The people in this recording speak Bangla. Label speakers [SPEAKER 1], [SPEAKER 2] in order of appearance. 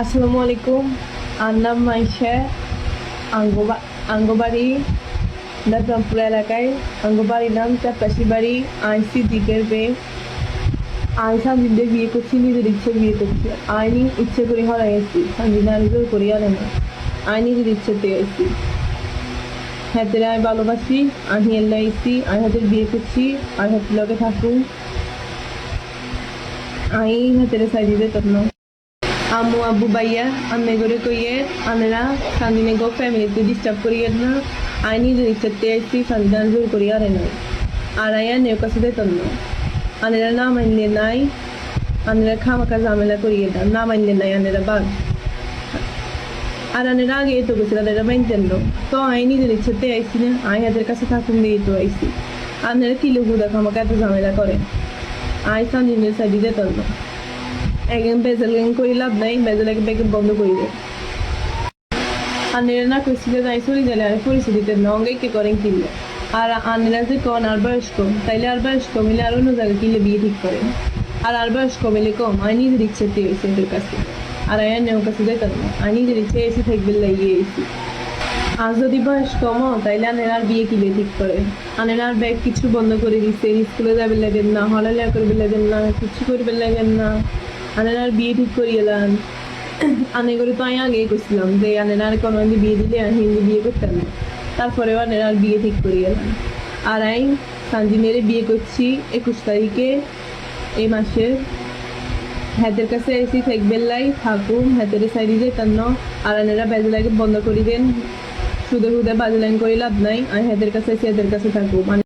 [SPEAKER 1] আসসালামু আলাইকুম। আর নাম মাইশা। আঙ্গবাড়ি দশরামপুর এলাকায়। আঙ্গবাড়ির নাম চাপকাশি বাড়ি। আইসি দিকের বে। সানজিদের বিয়ে করছি, নিজের ইচ্ছে বিয়ে করছি। আইনি ইচ্ছে করে হরাইছি, সানজিদা জোর করি আনে না। আই নিজের ইচ্ছেতে আইছি। হাতের আয় ভালোবাসি, আমি এল্লা আইছি, আই হাতের বিয়ে করছি, আই হাতের লগে থাকুন। আই হাতের সাইজিদের তত্ন আম্মু আব্বু বাইয়া আন্নে করে কইয়ে আনেরা সান্দিনে গো ফ্যামিলিতে ডিস্টার্ব করিয়ে না। আই নিজের ইচ্ছাতে আইসি, সান্দিদান জোর করিয়া আরে নাই। আর আয়া নেও কাছে দেতন না। আনেরা না মানলে নাই, আনেরা খামাকা ঝামেলা করিয়ে দেন, না মানলে নাই আনেরা বাদ। আর আনেরা আগে তো গেছিল, আনেরা মানতেন না। তো আই নিজের ইচ্ছাতে আইসি না, আই হাতের কাছে থাকুন দিয়ে তো আইসি। আনেরা কিলো গুদা খামাকা এত ঝামেলা করে। আই সান্দিনের সাইডে দেতন না। একজন বেজাল গ্যাং করি লাভ নাই, বেজাল এক ব্যাগ বন্ধ করি দেয়। আনেরা না কইছিল যাই চলে গেলে আর পরিস্থিতিতে নঙ্গে কি করেন কিনলে। আর আনেরা যে কন আর বয়স কম, তাইলে আর বয়স কমিলে আর অন্য জায়গায় কিনলে বিয়ে ঠিক করেন। আর বয়স কমিলে কম, আই নিজের ইচ্ছেতে এসে এদের কাছে। আর আয়া নেও কাছে যেতাম না, আই নিজের ইচ্ছে এসে থাকবে লাগিয়ে এসি। আর যদি বয়স কম তাইলে আনেরা আর বিয়ে কিলে ঠিক করে। আনেরা আর ব্যাগ কিছু বন্ধ করে দিচ্ছে, স্কুলে যাবে লাগেন না, হলালিয়া করবে লাগেন না, কিছু করবে লাগেন না। আনেরা আর বিয়ে ঠিক করিয়ে এলাম। আনে করে তো আমি আগেই করছিলাম যে আনেরা আর কোনো বিয়ে দিলে আর হিন্দি বিয়ে করতাম না। তারপরেও আনেরা আর বিয়ে ঠিক করিয়ে এলাম। আর আই সানজিনেরে বিয়ে করছি 21 তারিখে এই মাসের। হাতের কাছে এসি থাকবেন লাই থাকুন, হাতের সাইডে যেতাম না। আর আনেরা বেজলাইকে বন্ধ করে দেন, সুদে সুদে বাজলাইন করে লাভ নাই। আমি হাতের কাছে এসে হাতের কাছে থাকুন।